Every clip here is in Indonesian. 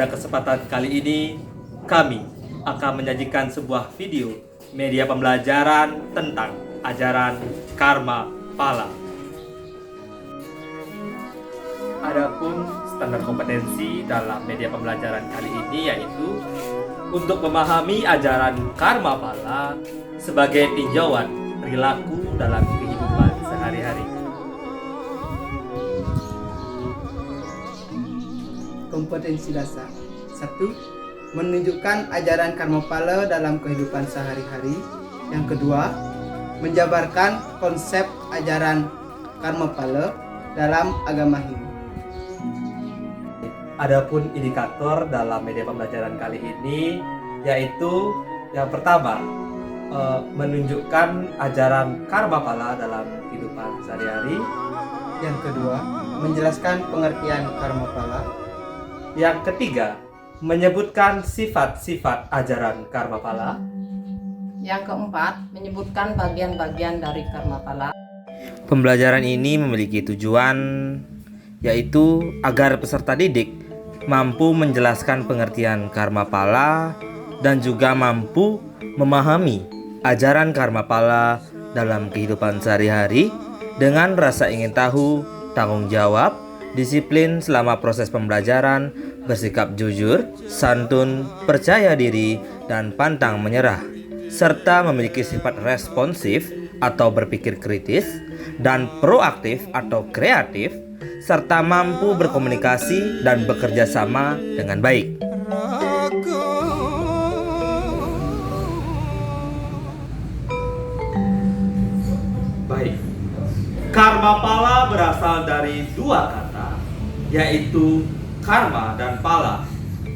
Pada kesempatan kali ini, kami akan menyajikan sebuah video media pembelajaran tentang ajaran karma pala. Adapun standar kompetensi dalam media pembelajaran kali ini yaitu untuk memahami ajaran karma pala sebagai tinjauan perilaku dalam kehidupan sehari-hari. Kompetensi dasar 1. Menunjukkan ajaran karma pala dalam kehidupan sehari-hari. Yang kedua, menjabarkan konsep ajaran karma pala dalam agama Hindu. Adapun indikator dalam media pembelajaran kali ini yaitu yang pertama, menunjukkan ajaran karma pala dalam kehidupan sehari-hari. Yang kedua, menjelaskan pengertian karma pala. Yang ketiga, menyebutkan sifat-sifat ajaran karma pala. Yang keempat, menyebutkan bagian-bagian dari karma pala. Pembelajaran ini memiliki tujuan yaitu agar peserta didik mampu menjelaskan pengertian karma pala dan juga mampu memahami ajaran karma pala dalam kehidupan sehari-hari dengan rasa ingin tahu, tanggung jawab, disiplin selama proses pembelajaran, bersikap jujur, santun, percaya diri, dan pantang menyerah, serta memiliki sifat responsif atau berpikir kritis, dan proaktif atau kreatif, serta mampu berkomunikasi dan bekerja sama dengan baik. Baik, karma pala berasal dari dua kata, yaitu karma dan pala.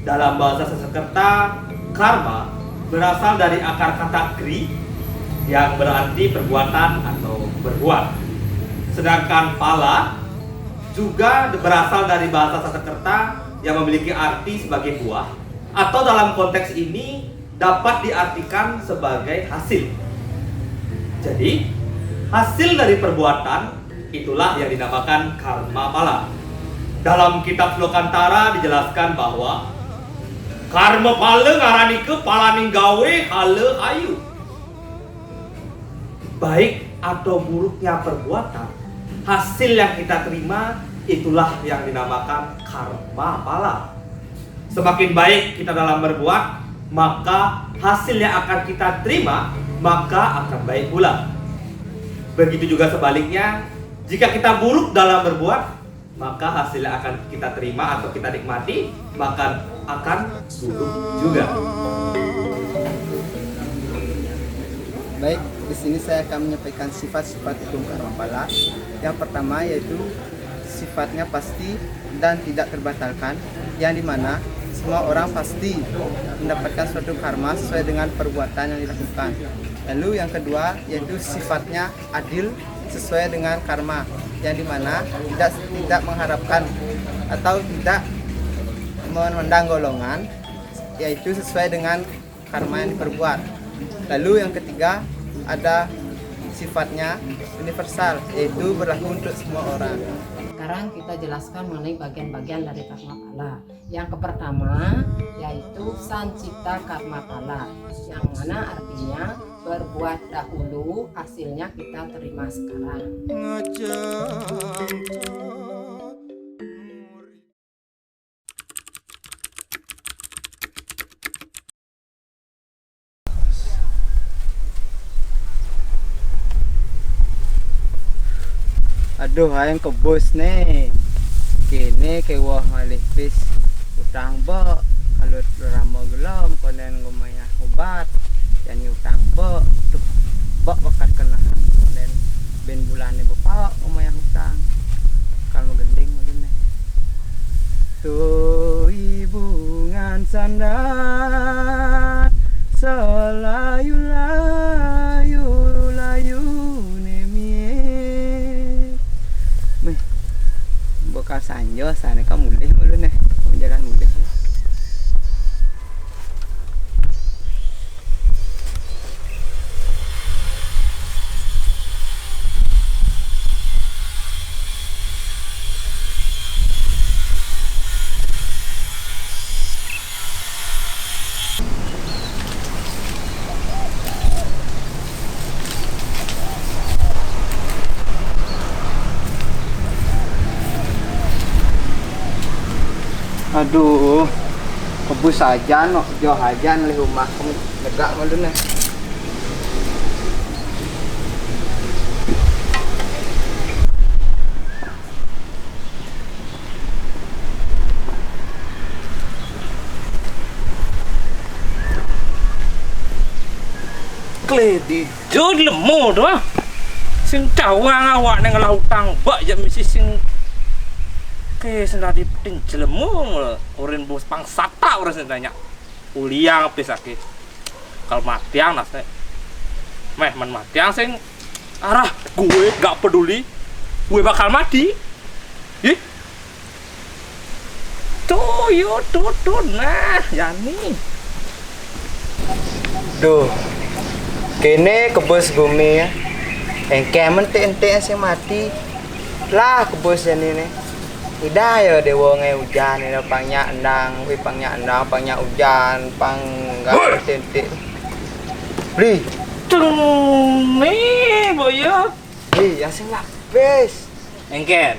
Dalam bahasa Sanskerta, karma berasal dari akar kata kri yang berarti perbuatan atau berbuat. Sedangkan pala juga berasal dari bahasa Sanskerta yang memiliki arti sebagai buah, atau dalam konteks ini dapat diartikan sebagai hasil. Jadi, hasil dari perbuatan itulah yang dinamakan karma pala. Dalam kitab Slokantara dijelaskan bahwa karma pala ngaranikeun palaning gawe hale hayu. Baik atau buruknya perbuatan, hasil yang kita terima itulah yang dinamakan karma pala. Semakin baik kita dalam berbuat, maka hasil yang akan kita terima maka akan baik pula. Begitu juga sebaliknya, jika kita buruk dalam berbuat, maka hasil yang akan kita terima atau kita nikmati maka akan buruk juga. Baik, di sini saya akan menyampaikan sifat-sifat hukum karma pala. Yang pertama yaitu sifatnya pasti dan tidak terbatalkan, yang dimana semua orang pasti mendapatkan suatu karma sesuai dengan perbuatan yang dilakukan. Lalu yang kedua yaitu sifatnya adil sesuai dengan karma, yang dimana tidak mengharapkan atau tidak memandang golongan, yaitu sesuai dengan karma yang diperbuat. Lalu yang ketiga ada sifatnya universal, yaitu berlaku untuk semua orang. Sekarang kita jelaskan mengenai bagian-bagian dari karma pala. Yang pertama yaitu sancipta karma pala, yang mana artinya berbuat dahulu, hasilnya kita terima sekarang. Aduh, ayang ke bos nih. Kini ke wah ngalih bis utang bo. Kalau ramo gelom konen ngomaya obat. Yani utang bo. Tuh, bo bakat kena. Konen ben bulan nih bapak ngomaya utang. Kalau gending ulun nih. Tuh ibungan sandar selayu layu layu bakal sanjo sana ka mulih ulun jalan mulih. Aduh, kebus aja no, jauh aja nih rumah kamu negak malu nih. Kledi jod lemo doh. Sing cawang awak nang lautang bak ya mesti sing ke sendiri penting jelemu orang bos pangsata orang sendanya uliang pisake kalau matiang nasne meh man matiang sing arah gue gak peduli gue bakal mati ih tuh yo tuh nah yani Duh, kene kebus bumi ya. Engke ente sing mati. Lah kebus ini nih. Ida ya dewa nge hujan ini pangnya endang, pangnya hujan, pang gak ente. Bli, tung nih boyo bli yang sing lapis. engken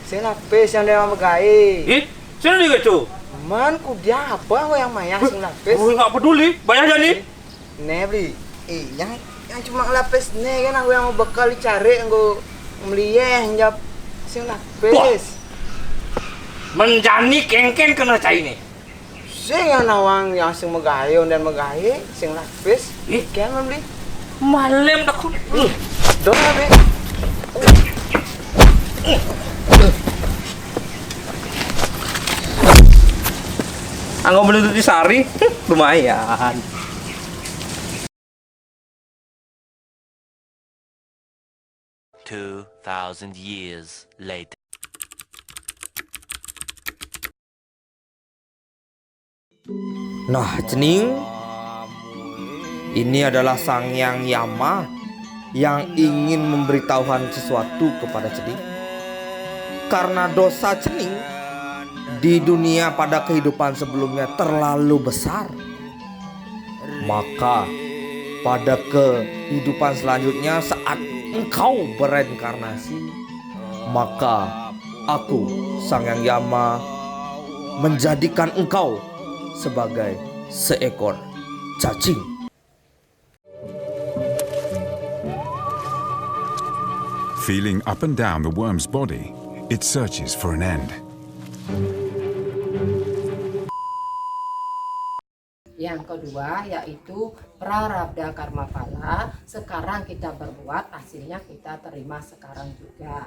Sing lapis yang dewa megai. ih sini gitu Man kudia apa yang mayang sing lapis? gue gak peduli bayar jadi Nih bli, yang cuma lapis nih kan aku yang mau bekal dicari aku meliyeh jawab sing lapis. menjani kengken kena cai nih Sing yang nawang yang sing megayo dan megahe sing lapis. Ih. Kan beli. malem dah ku Dong bli. anggo beli di sari lumayan 2,000 years later. Nah, Cening, ini adalah Sang Yang Yama yang ingin memberitahukan sesuatu kepada Cening. Karena dosa Cening di dunia pada kehidupan sebelumnya terlalu besar, maka pada kehidupan selanjutnya saat engkau bereinkarnasi, maka aku, Sang Yang Yama, menjadikan engkau sebagai seekor cacing. Feeling up and down the worm's body, it searches for an end. Yang kedua yaitu prarabdha karma pala. Sekarang kita berbuat, hasilnya kita terima sekarang juga.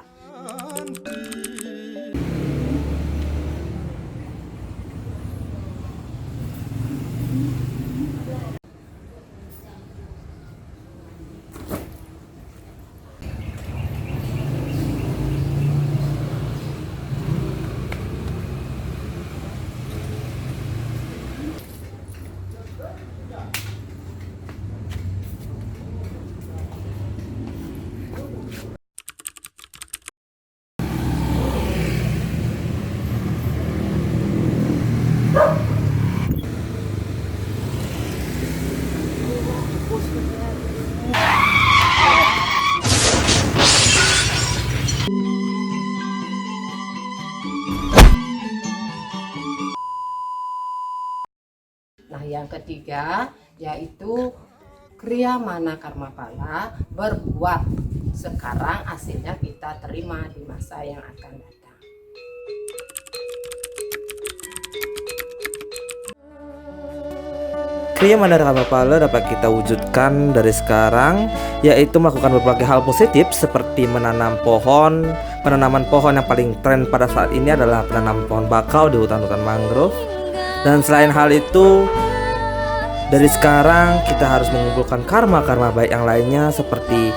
Nah, yang ketiga yaitu kriya mana karma pala, berbuat sekarang hasilnya kita terima di masa yang akan datang. Kriya mana karma pala dapat kita wujudkan dari sekarang, yaitu melakukan berbagai hal positif seperti menanam pohon. Penanaman pohon yang paling tren pada saat ini adalah penanam pohon bakau di hutan-hutan mangrove. Dan selain hal itu, dari sekarang kita harus mengumpulkan karma-karma baik yang lainnya seperti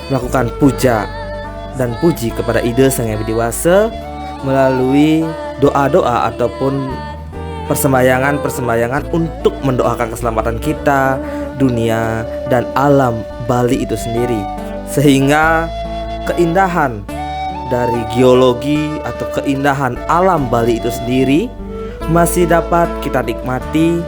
melakukan puja dan puji kepada ide Sang Yang Widiwasa melalui doa-doa ataupun persembayangan untuk mendoakan keselamatan kita, dunia, dan alam Bali itu sendiri. Sehingga keindahan dari geologi atau keindahan alam Bali itu sendiri masih dapat kita nikmati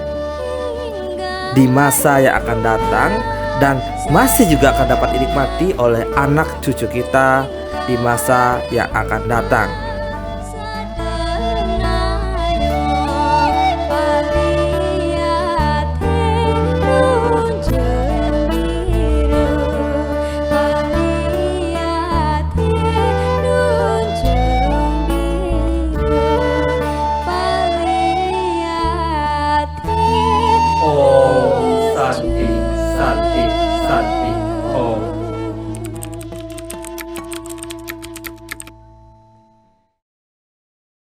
di masa yang akan datang, dan masih juga akan dapat dinikmati oleh anak cucu kita di masa yang akan datang.